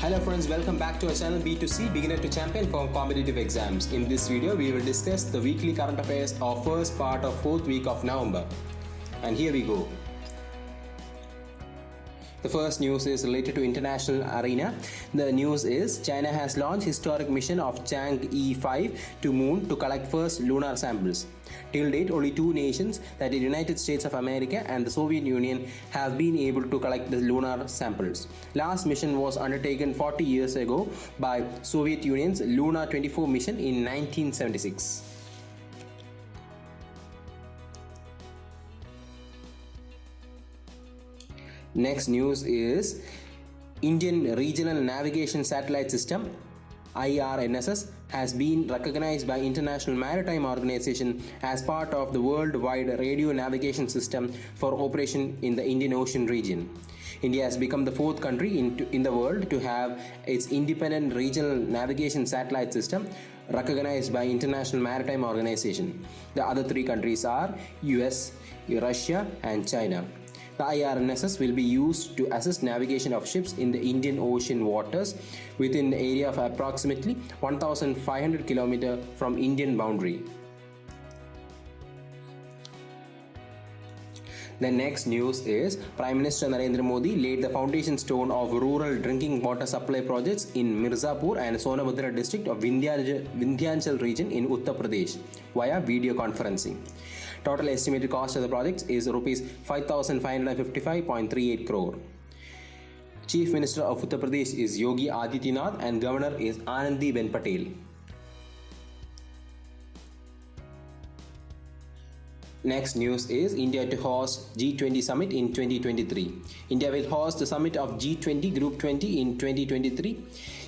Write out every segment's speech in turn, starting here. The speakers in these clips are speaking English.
Hello friends, welcome back to our channel B2C Beginner to Champion for competitive exams. In this video, we will discuss the weekly current affairs of first part of 4th week of November. And here we go. The first news is related to international arena. The news is China has launched historic mission of Chang'e 5 to Moon to collect first lunar samples. Till date, only two nations, that is United States of America and the Soviet Union, have been able to collect the lunar samples. Last mission was undertaken 40 years ago by Soviet Union's Luna 24 mission in 1976. Next news is Indian Regional Navigation Satellite System IRNSS has been recognized by International Maritime Organization as part of the worldwide radio navigation system for operation in the Indian Ocean region. India has become the fourth country in the world to have its independent regional navigation satellite system recognized by International Maritime Organization. The other three countries are US, Russia and China. The IRNSS will be used to assist navigation of ships in the Indian Ocean waters within the area of approximately 1,500 km from Indian boundary. The next news is Prime Minister Narendra Modi laid the foundation stone of rural drinking water supply projects in Mirzapur and Sonabhadra district of Vindhyachal region in Uttar Pradesh via video conferencing. Total estimated cost of the projects is Rs 5,555.38 crore. Chief Minister of Uttar Pradesh is Yogi Adityanath and Governor is Anandiben Patel. Next news is India to host G20 summit in 2023. India will host the summit of G20 Group 20 in 2023.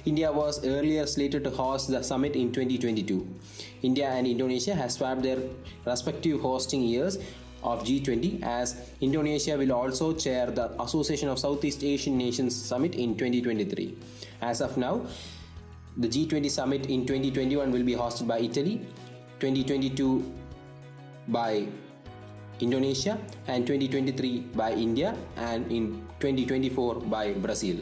India was earlier slated to host the summit in 2022. India and Indonesia have swapped their respective hosting years of G20 as Indonesia will also chair the Association of Southeast Asian Nations Summit in 2023. As of now, the G20 summit in 2021 will be hosted by Italy, 2022 by Indonesia and 2023 by India and in 2024 by Brazil.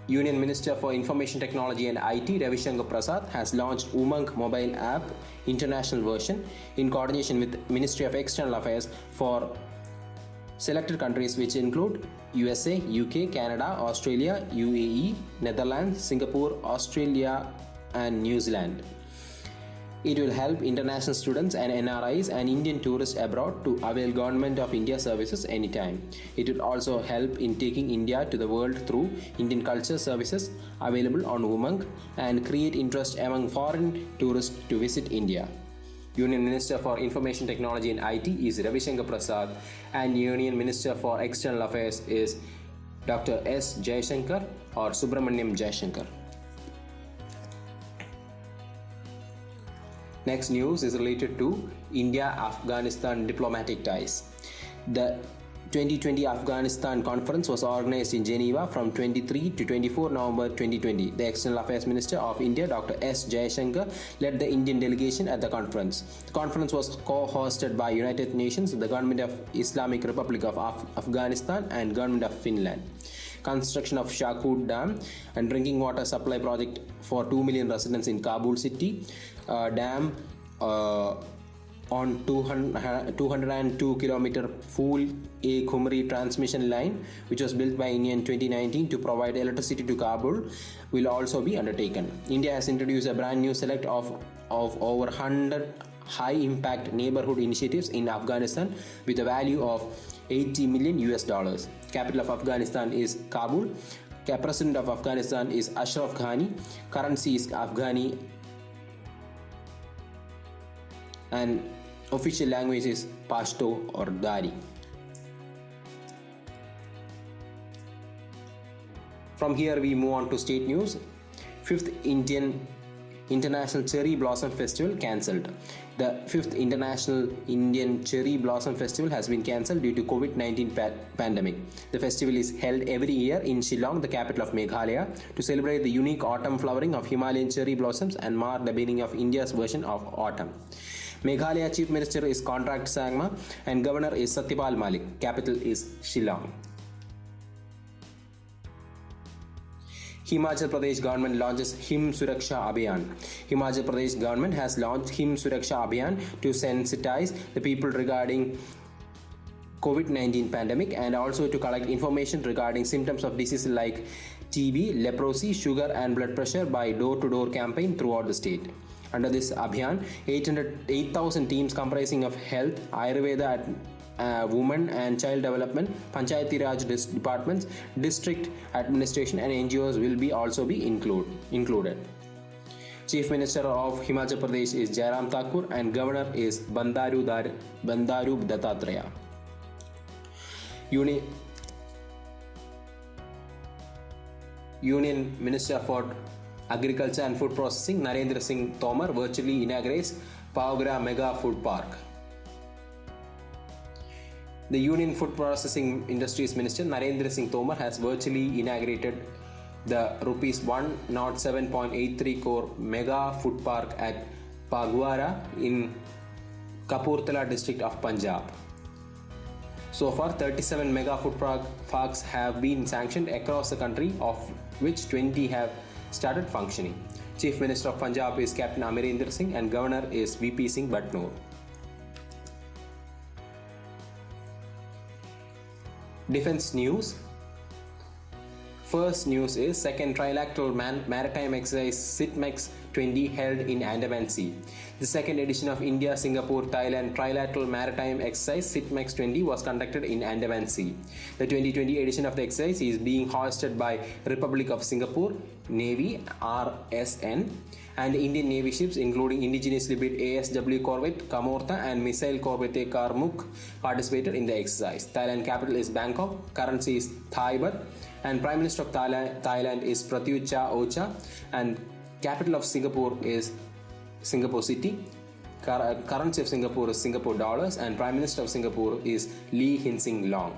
Union Minister for Information Technology and IT Ravi Shankar Prasad has launched Umang mobile app international version in coordination with Ministry of External Affairs for selected countries which include USA, UK, Canada, Australia, UAE, Netherlands, Singapore, Australia and New Zealand. It will help international students and NRIs and Indian tourists abroad to avail Government of India services anytime. It will also help in taking India to the world through Indian culture services available on Umang and create interest among foreign tourists to visit India. Union Minister for Information Technology and IT is Ravi Shankar Prasad and Union Minister for External Affairs is Dr. S. Jaishankar or Subramaniam Jaishankar. Next news is related to India-Afghanistan diplomatic ties. The 2020 Afghanistan conference was organized in Geneva from 23 to 24 November 2020. The External Affairs Minister of India, Dr. S. Jaishankar, led the Indian delegation at the conference. The conference was co-hosted by United Nations, the Government of Islamic Republic of Afghanistan and Government of Finland. Construction of Shakur Dam and drinking water supply project for 2 million residents in Kabul city. Dam on 202 km full A Khumri transmission line, which was built by India in 2019 to provide electricity to Kabul, will also be undertaken. India has introduced a brand new select of over 100 high impact neighborhood initiatives in Afghanistan with a value of $80 million. Capital of Afghanistan is Kabul. President of Afghanistan is Ashraf Ghani. Currency is Afghani and official language is Pashto or Dari. From here we move on to state news. 5th International Cherry Blossom Festival cancelled. The 5th International Indian Cherry Blossom Festival has been cancelled due to COVID-19 pandemic. The festival is held every year in Shillong, the capital of Meghalaya, to celebrate the unique autumn flowering of Himalayan cherry blossoms and mark the beginning of India's version of autumn. Meghalaya Chief Minister is Contract Sangma and Governor is Satyapal Malik. Capital is Shillong. Himachal Pradesh government launches Him Suraksha Abhiyan. Himachal Pradesh government has launched Him Suraksha Abhiyan to sensitize the people regarding COVID-19 pandemic and also to collect information regarding symptoms of diseases like TB, leprosy, sugar and blood pressure by door-to-door campaign throughout the state. Under this Abhiyan, 8,000 teams comprising of health, Ayurveda, women and child development, Panchayati Raj departments, district administration and NGOs will also be included. Chief Minister of Himachal Pradesh is Jairam Thakur and Governor is Bandaru Dattatreya. Union Minister for Agriculture and Food Processing Narendra Singh Tomar virtually inaugurates Paogra Mega Food Park. The Union Food Processing Industries Minister Narendra Singh Tomar has virtually inaugurated the Rs 107.83 crore Mega Food Park at Pagwara in Kapurthala district of Punjab. So far, 37 Mega Food Parks have been sanctioned across the country, of which 20 have started functioning. Chief Minister of Punjab is Captain Amarinder Singh and Governor is VP Singh Batnoor. Defense news. First news is second trilateral maritime exercise SITMEX 20 held in Andaman Sea. The second edition of India, Singapore, Thailand trilateral maritime exercise SITMEX 20 was conducted in Andaman Sea. The 2020 edition of the exercise is being hosted by Republic of Singapore Navy RSN and Indian Navy ships including indigenously built ASW corvette Kamortha and missile corvette Karmuk participated in the exercise. Thailand capital is Bangkok, currency is Thai baht, and Prime Minister of Thailand is Pratyut Chan-o-cha, and capital of Singapore is Singapore City. Currency of Singapore is Singapore dollars, and Prime Minister of Singapore is Lee Hsien Loong.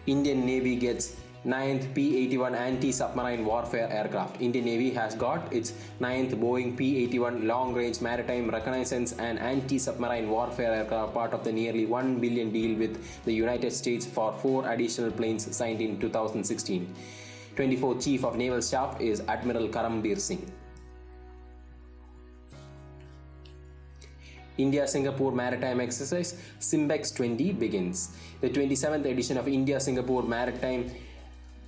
Indian Navy gets 9th P-81 anti-submarine warfare aircraft. Indian Navy has got its 9th Boeing P-81 long-range maritime reconnaissance and anti-submarine warfare aircraft, part of the nearly $1 billion deal with the United States for 4 additional planes signed in 2016. 24th Chief of Naval Staff is Admiral Karambir Singh. India-Singapore Maritime Exercise SIMBEX 20 begins. The 27th edition of India-Singapore Maritime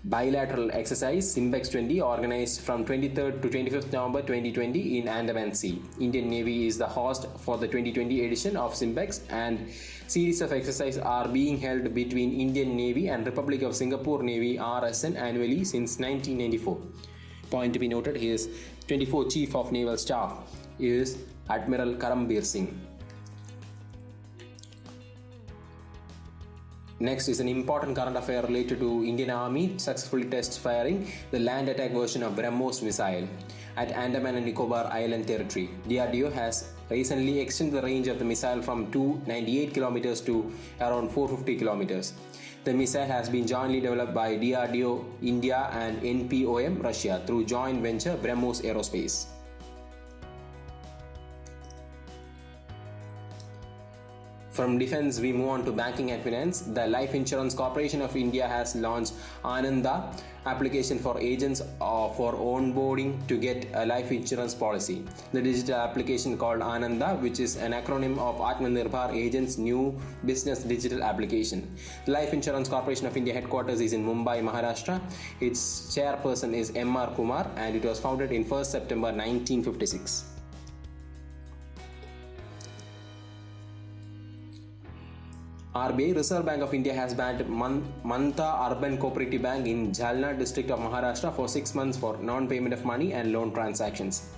Bilateral Exercise SIMBEX 20 organized from 23rd to 25th November 2020 in Andaman Sea. Indian Navy is the host for the 2020 edition of SIMBEX, and series of exercises are being held between Indian Navy and Republic of Singapore Navy RSN annually since 1994. Point to be noted, his 24th Chief of Naval Staff is Admiral Karambir Singh. Next is an important current affair related to Indian Army successfully test firing the land attack version of BrahMos missile at Andaman and Nicobar Island territory. DRDO has recently extended the range of the missile from 298 km to around 450 km. The missile has been jointly developed by DRDO India and NPOM Russia through joint venture BrahMos Aerospace. From defense, we move on to banking and finance. The Life Insurance Corporation of India has launched Ananda application for agents for onboarding to get a life insurance policy. The digital application called Ananda, which is an acronym of Atmanirbhar Agents New Business Digital Application. The Life Insurance Corporation of India headquarters is in Mumbai, Maharashtra. Its chairperson is M.R. Kumar and it was founded in 1st September 1956. RBI, Reserve Bank of India, has banned Manta Urban Cooperative Bank in Jalna district of Maharashtra for 6 months for non-payment of money and loan transactions.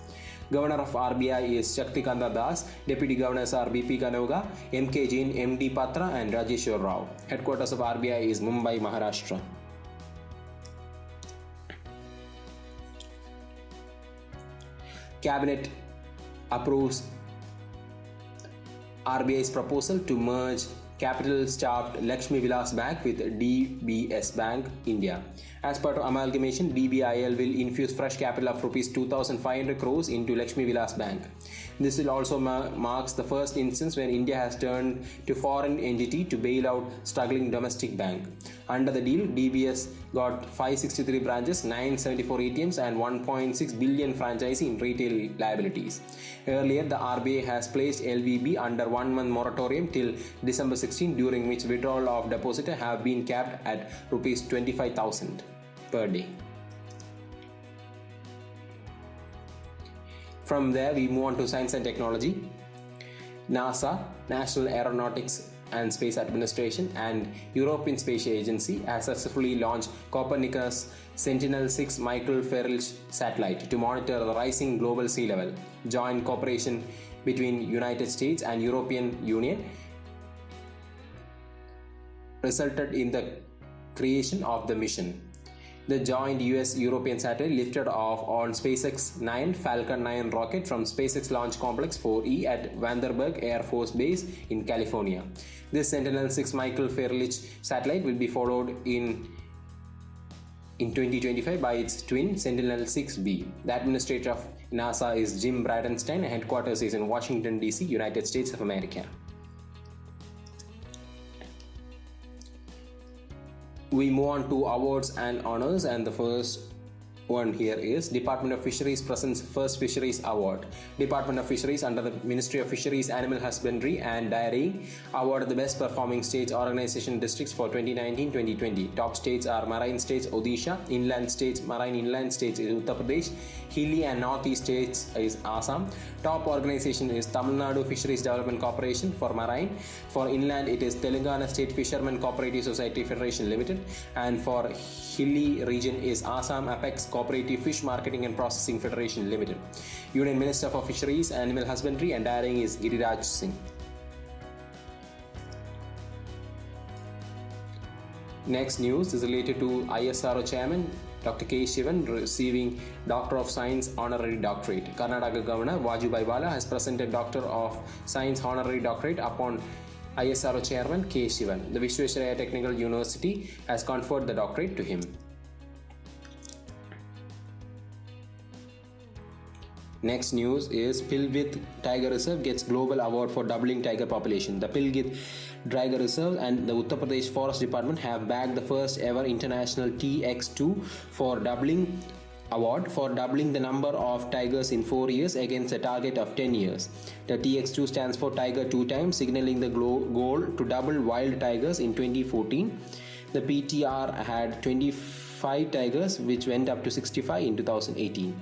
Governor of RBI is Shaktikanta Das, Deputy Governors are BP Kanoga, MK Jain, MD Patra and Rajeshwar Rao. Headquarters of RBI is Mumbai, Maharashtra. Cabinet approves RBI's proposal to merge capital-starved Lakshmi Vilas Bank with DBS Bank India. As part of amalgamation, DBIL will infuse fresh capital of rupees 2,500 crores into Lakshmi Vilas Bank. This will also marks the first instance where India has turned to foreign entity to bail out struggling domestic bank. Under the deal, DBS got 563 branches, 974 ATMs and 1.6 billion franchise in retail liabilities. Earlier, the RBI has placed LVB under 1-month moratorium till December 16, during which withdrawal of deposit have been capped at rupees 25,000 per day. From there, we move on to science and technology. NASA, National Aeronautics and Space Administration, and European Space Agency has successfully launched Copernicus Sentinel-6 microfaraday satellite to monitor the rising global sea level. Joint cooperation between United States and European Union resulted in the creation of the mission. The joint US-European satellite lifted off on SpaceX 9 Falcon 9 rocket from SpaceX Launch Complex 4E at Vandenberg Air Force Base in California. This Sentinel-6 microfaraday satellite will be followed in 2025 by its twin Sentinel-6B. The administrator of NASA is Jim Bridenstine, and headquarters is in Washington, D.C., United States of America. We move on to awards and honors, and the first one here is Department of Fisheries presents First Fisheries Award. Department of Fisheries under the Ministry of Fisheries, Animal Husbandry and Dairying awarded the best performing states, organization, districts for 2019-2020. Top states are Marine States Odisha, Inland States, Marine Inland States is Uttar Pradesh, Hilly and Northeast States is Assam. Top organization is Tamil Nadu Fisheries Development Corporation for Marine. For Inland it is Telangana State Fishermen Cooperative Society Federation Limited, and for Hilly region is Assam Apex Cooperative Fish Marketing and Processing Federation Limited. Union Minister for Fisheries, Animal Husbandry and Dairying is Giriraj Singh. Next news is related to ISRO Chairman Dr. K. Shivan receiving Doctor of Science Honorary Doctorate. Karnataka Governor Vajubhai Vala has presented Doctor of Science Honorary Doctorate upon ISRO Chairman K. Shivan. The Visvesvaraya Technical University has conferred the doctorate to him. Next news is Pilgit Tiger Reserve gets global award for doubling tiger population. The Pilgit Tiger Reserve and the Uttar Pradesh Forest Department have bagged the first ever international TX2 for doubling award for doubling the number of tigers in 4 years against a target of 10 years. The TX2 stands for Tiger 2 times, signaling the goal to double wild tigers in 2014. The PTR had 25 tigers, which went up to 65 in 2018.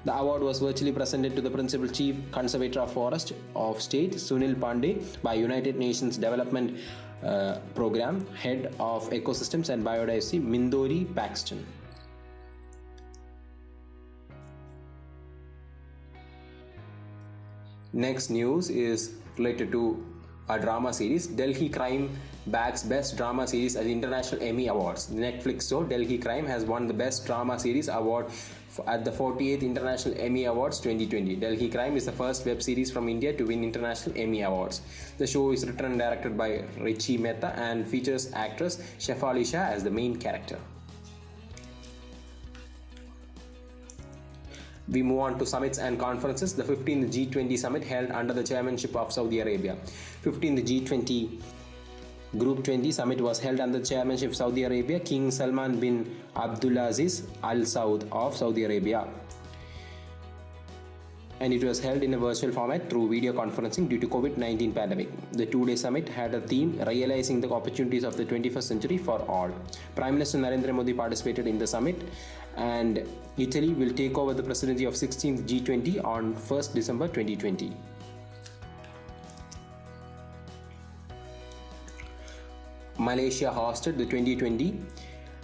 The award was virtually presented to the Principal Chief Conservator of Forest of State, Sunil Pandey, by United Nations Development Program Head of Ecosystems and Biodiversity, Mindori Paxton. Next news is related to a drama series. Delhi Crime bags Best Drama Series at International Emmy Awards. The Netflix show Delhi Crime has won the Best Drama Series award at the 48th International Emmy Awards 2020. Delhi Crime is the first web series from India to win International Emmy Awards. The show is written and directed by Richie Mehta and features actress Shefali Shah as the main character. We move on to summits and conferences. The 15th G20 summit held under the chairmanship of Saudi Arabia. 15th G20 Group 20 summit was held under the chairmanship of Saudi Arabia. King Salman bin Abdulaziz Al Saud of Saudi Arabia. And it was held in a virtual format through video conferencing due to COVID-19 pandemic. The two-day summit had a theme, Realizing the Opportunities of the 21st Century for All. Prime Minister Narendra Modi participated in the summit, and Italy will take over the presidency of 16th G20 on 1st December 2020. Malaysia hosted the 2020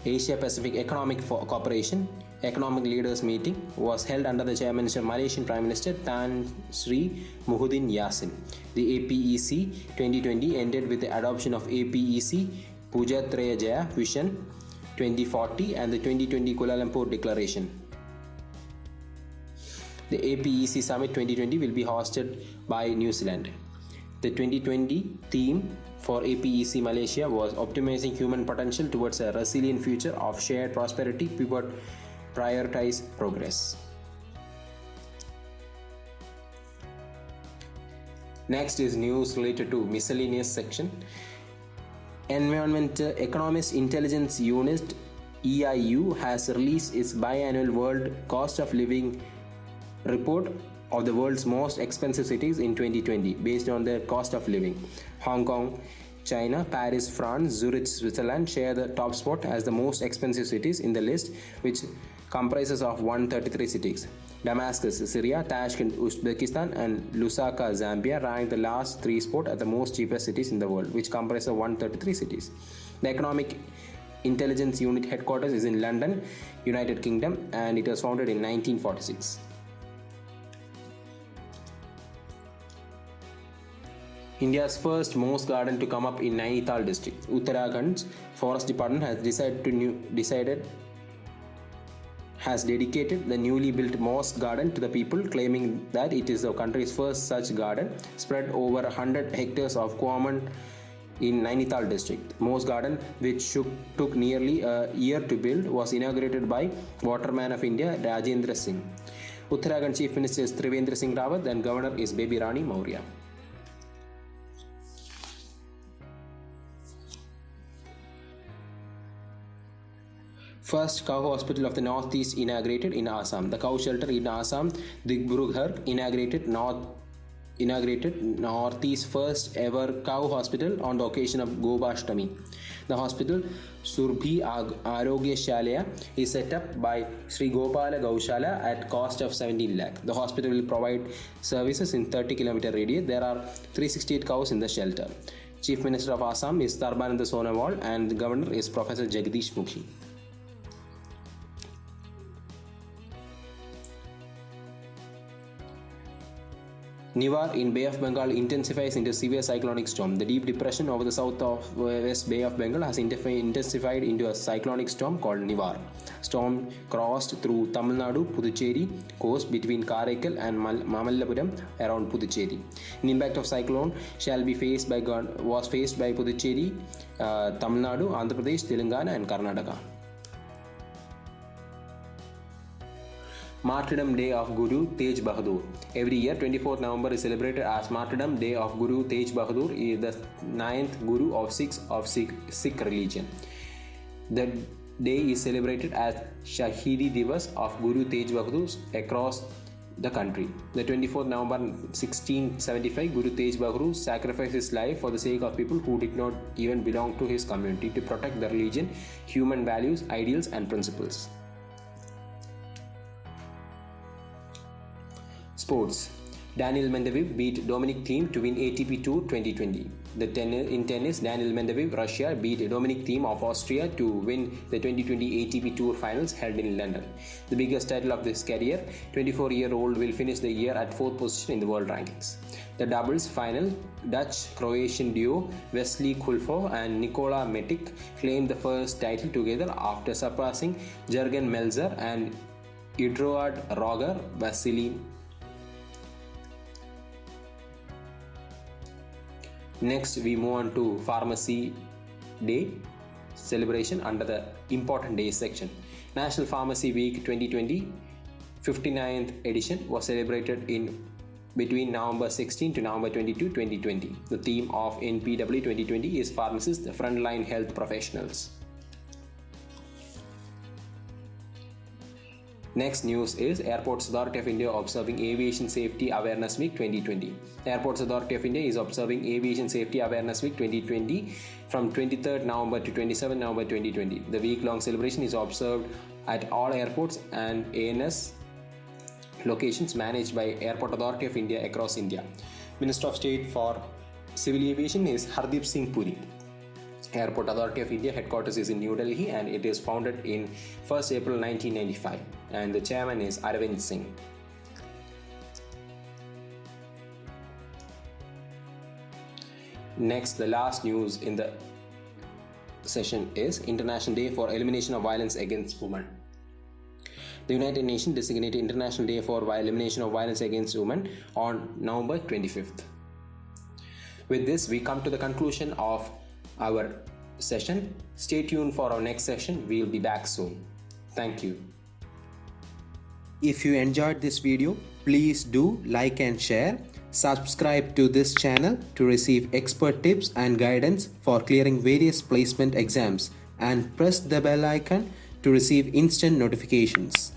Asia Pacific Economic Cooperation Economic Leaders Meeting was held under the chairmanship of Malaysian Prime Minister Tan Sri Muhyiddin Yassin. The APEC 2020 ended with the adoption of APEC Pujatraya Jaya Vision 2040 and the 2020 Kuala Lumpur Declaration. The APEC Summit 2020 will be hosted by New Zealand. The 2020 theme for APEC Malaysia was optimizing human potential towards a resilient future of shared prosperity, pivot, prioritize progress. Next is news related to miscellaneous section. Environmental Economist Intelligence Unit EIU has released its biannual World Cost of Living report of the world's most expensive cities in 2020 based on their cost of living. Hong Kong, China, Paris, France, Zurich, Switzerland share the top spot as the most expensive cities in the list, which comprises of 133 cities. Damascus, Syria, Tashkent, Uzbekistan, and Lusaka, Zambia rank the last three spots as the most cheapest cities in the world, which comprise of 133 cities. The Economic Intelligence Unit headquarters is in London, United Kingdom, and it was founded in 1946. India's first moss garden to come up in Nainital district. Uttarakhand's Forest Department has dedicated the newly built moss garden to the people, claiming that it is the country's first such garden, spread over 100 hectares of common in Nainital district. Moss garden, which took nearly a year to build, was inaugurated by Waterman of India Rajendra Singh. Uttarakhand Chief Minister is Trivendra Singh Rawat and Governor is Baby Rani Maurya. First cow hospital of the Northeast inaugurated in Assam. The cow shelter in Assam, Digbrugh, inaugurated Northeast's first ever cow hospital on the occasion of Gobashtami. The hospital, Surbhi Arogya Shalaya, is set up by Sri Gopala Gaushala at cost of 17 lakh. The hospital will provide services in 30-kilometer radius. There are 368 cows in the shelter. Chief Minister of Assam is Sarbananda Sonowal and the Governor is Professor Jagdish Mukhi. Nivar in Bay of Bengal intensifies into severe cyclonic storm. The deep depression over the south of West Bay of Bengal has intensified into a cyclonic storm called Nivar. Storm crossed through Tamil Nadu, Puducherry coast between Karaikal and Mamallapuram around Puducherry. An impact of cyclone was faced by Puducherry, Tamil Nadu, Andhra Pradesh, Telangana and Karnataka. Martyrdom Day of Guru Tej Bahadur. Every year, 24th November is celebrated as Martyrdom Day of Guru Tej Bahadur. He is the 9th Guru of Sikh religion. The day is celebrated as Shahidi Divas of Guru Tej Bahadur across the country. The 24th November 1675, Guru Tej Bahadur sacrificed his life for the sake of people who did not even belong to his community to protect the religion, human values, ideals and principles. Sports. Daniil Medvedev beat Dominic Thiem to win ATP Tour 2020. In tennis, Daniil Medvedev, Russia, beat Dominic Thiem of Austria to win the 2020 ATP Tour finals held in London. The biggest title of his career, 24-year-old will finish the year at 4th position in the world rankings. The doubles final, Dutch-Croatian duo Wesley Kulfov and Nikola Metic claimed the first title together after surpassing Jurgen Melzer and Eduard Roger Vasily. Next, we move on to Pharmacy Day celebration under the Important Days section. National Pharmacy Week 2020 59th edition was celebrated in between November 16 to November 22, 2020. The theme of NPW 2020 is Pharmacists, the Frontline Health Professionals. Next news is Airports Authority of India observing Aviation Safety Awareness Week 2020. Airports Authority of India is observing Aviation Safety Awareness Week 2020 from 23rd November to 27 November 2020. The week-long celebration is observed at all airports and ANS locations managed by Airport Authority of India across India. Minister of State for Civil Aviation is Hardeep Singh Puri. Airport Authority of India headquarters is in New Delhi and it is founded in 1st April 1995 and the chairman is Arvind Singh. Next, the last news in the session is International Day for Elimination of Violence Against Women. The United Nations designated International Day for Elimination of Violence Against Women on November 25th. With this, we come to the conclusion of our session. Stay tuned for our next session. We'll be back soon. Thank you. If you enjoyed this video, please do like and share. Subscribe to this channel to receive expert tips and guidance for clearing various placement exams, and press the bell icon to receive instant notifications.